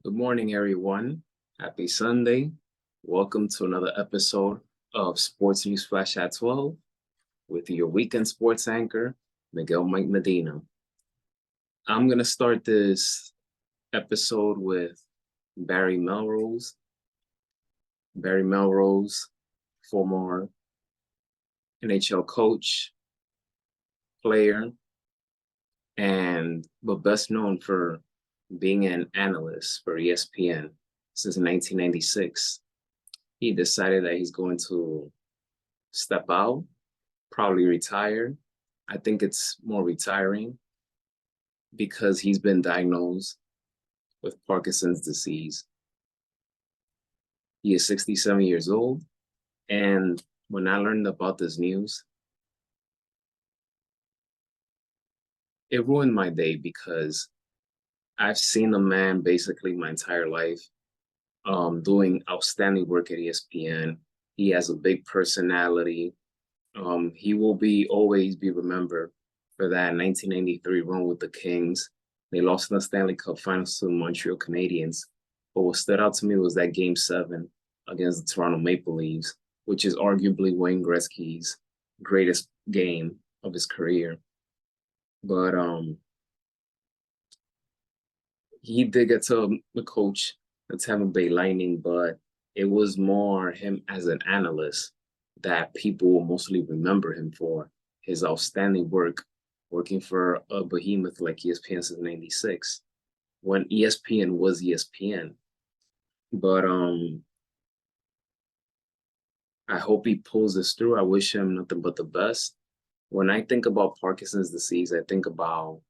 Good morning, everyone. Happy Sunday. Welcome to another episode of Sports News Flash at 12 with your weekend sports anchor, Miguel Mike Medina. I'm going to start this episode with Barry Melrose. Barry Melrose, former NHL coach, player, but best known for being an analyst for ESPN since 1996. He decided that he's going to step out, probably retire. I think it's more retiring because he's been diagnosed with Parkinson's disease. He is 67 years old. And when I learned about this news, it ruined my day because I've seen the man basically my entire life doing outstanding work at ESPN. He has a big personality. He will always be remembered for that 1993 run with the Kings. They lost in the Stanley Cup Finals to the Montreal Canadiens. But what stood out to me was that Game 7 against the Toronto Maple Leafs, which is arguably Wayne Gretzky's greatest game of his career. But he did get to the coach, the Tampa Bay Lightning, but it was more him as an analyst that people will mostly remember him for, his outstanding work working for a behemoth like ESPN since 96, when ESPN was ESPN. But I hope he pulls this through. I wish him nothing but the best. When I think about Parkinson's disease, I think about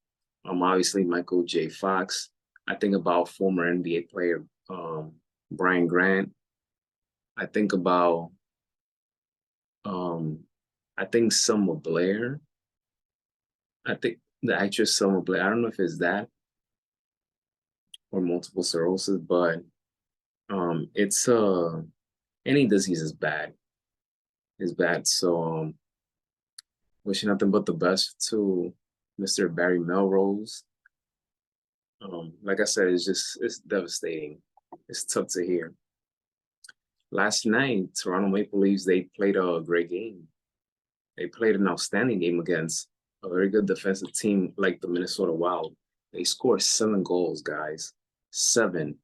obviously Michael J. Fox. I think about former NBA player Brian Grant. I think about I think Selma Blair. I think the actress Selma Blair. I don't know if it's that or multiple sclerosis, but it's any disease is bad. Is bad. So wishing nothing but the best to Mr. Barry Melrose. Like I said, it's devastating. It's tough to hear. Last night, Toronto Maple Leafs, they played a great game. They played an outstanding game against a very good defensive team like the Minnesota Wild. They scored 7 goals, guys. 7.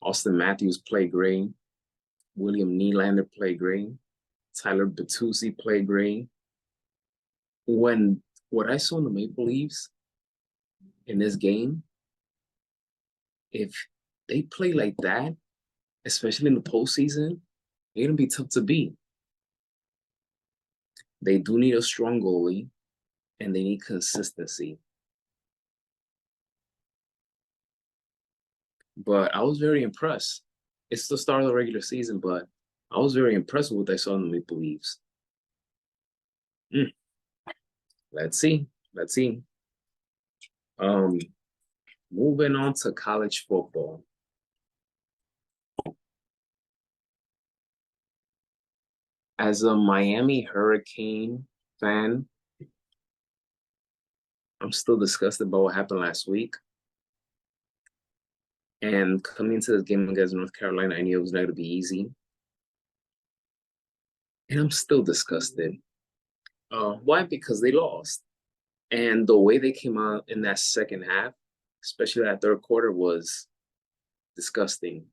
Austin Matthews played great. William Nylander played great. Tyler Bertuzzi played great. What I saw in the Maple Leafs in this game, if they play like that, especially in the postseason, they're going to be tough to beat. They do need a strong goalie, and they need consistency. But I was very impressed. It's the start of the regular season, but I was very impressed with what I saw in the Maple Leafs. Let's see. Moving on to college football. As a Miami Hurricane fan, I'm still disgusted about what happened last week. And coming into this game against North Carolina, I knew it was not going to be easy. And I'm still disgusted. Why? Because they lost. And the way they came out in that second half, especially that third quarter, was disgusting.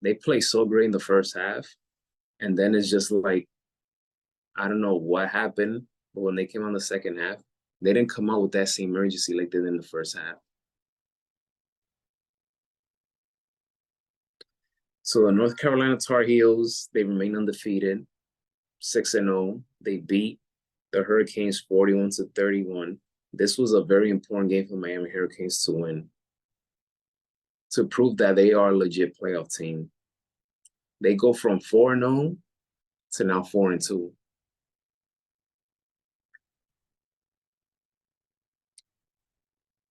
They played so great in the first half. And then it's just like, I don't know what happened. But when they came on the second half, they didn't come out with that same urgency like they did in the first half. So the North Carolina Tar Heels, they remain undefeated, 6-0. They beat the Hurricanes 41-31. This was a very important game for Miami Hurricanes to win, to prove that they are a legit playoff team. They go from 4-0 to now 4-2.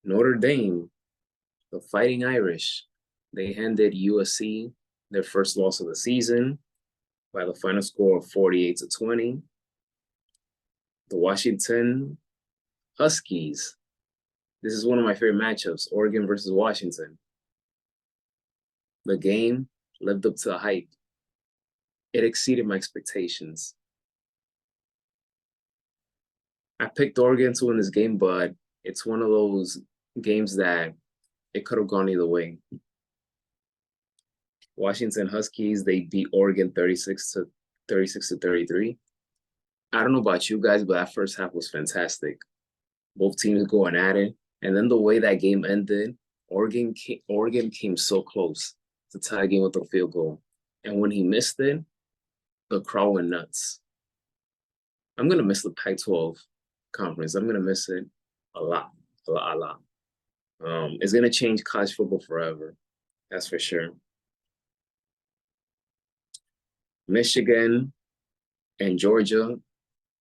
Notre Dame, the Fighting Irish, they handed USC their first loss of the season by the final score of 48-20. The Washington Huskies. This is one of my favorite matchups, Oregon versus Washington. The game lived up to the hype. It exceeded my expectations. I picked Oregon to win this game, but it's one of those games that it could have gone either way. Washington Huskies, they beat Oregon 36 to 33. I don't know about you guys, but that first half was fantastic. Both teams going at it. And then the way that game ended, Oregon came so close to tie the game with a field goal. And when he missed it, the crowd went nuts. I'm going to miss the Pac-12 conference. I'm going to miss it a lot, a lot, a lot. It's going to change college football forever. That's for sure. Michigan and Georgia,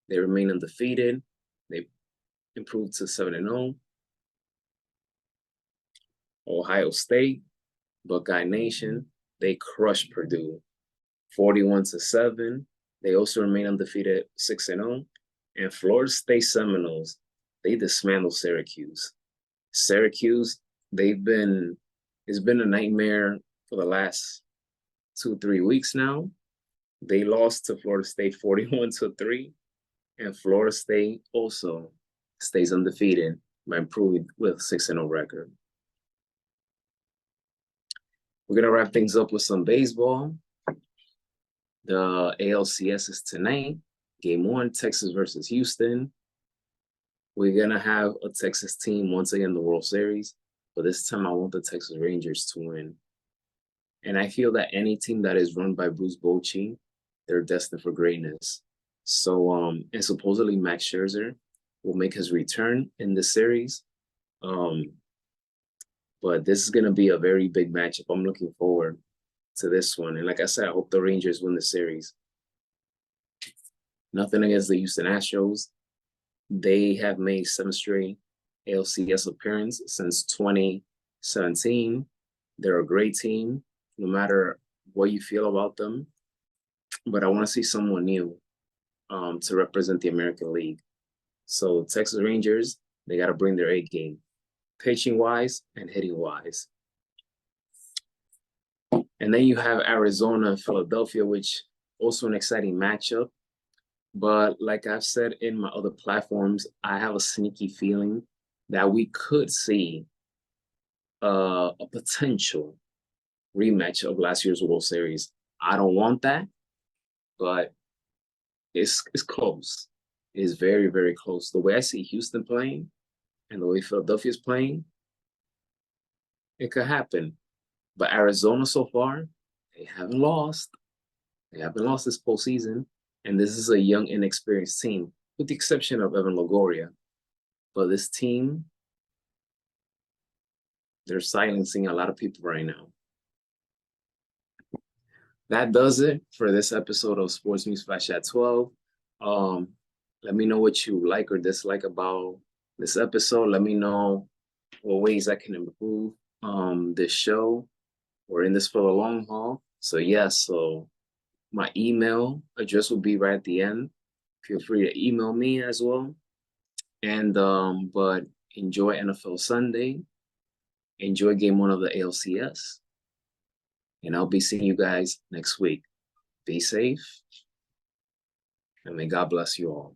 they remain undefeated. They improved to 7-0. Ohio State, Buckeye Nation, they crushed Purdue 41-7. They also remain undefeated 6-0. And Florida State Seminoles, they dismantled Syracuse. Syracuse, it's been a nightmare for the last 2-3 weeks now. They lost to Florida State 41-3. And Florida State also stays undefeated by improving with 6-0 record. We're going to wrap things up with some baseball. The ALCS is tonight. Game 1, Texas versus Houston. We're going to have a Texas team once again in the World Series, but this time I want the Texas Rangers to win. And I feel that any team that is run by Bruce Bochy, they're destined for greatness. So, and supposedly Max Scherzer will make his return in the series. But this is going to be a very big matchup. I'm looking forward to this one. And like I said, I hope the Rangers win the series. Nothing against the Houston Astros. They have made 7 straight ALCS appearances since 2017. They're a great team, no matter what you feel about them. But I want to see someone new to represent the American League. So Texas Rangers, they got to bring their A game, pitching-wise and hitting-wise. And then you have Arizona and Philadelphia, which also an exciting matchup. But like I've said in my other platforms, I have a sneaky feeling that we could see a potential rematch of last year's World Series. I don't want that, but it's close. It's very, very close. The way I see Houston playing and the way Philadelphia is playing, it could happen. But Arizona so far, they haven't lost. They haven't lost this postseason. And this is a young, inexperienced team, with the exception of Evan Longoria. But this team, they're silencing a lot of people right now. That does it for this episode of Sports News Flash at 12. Let me know what you like or dislike about this episode. Let me know what ways I can improve this show. We're in this for the long haul. So so my email address will be right at the end. Feel free to email me as well. And but enjoy NFL Sunday. Enjoy game 1 of the ALCS. And I'll be seeing you guys next week. Be safe. And may God bless you all.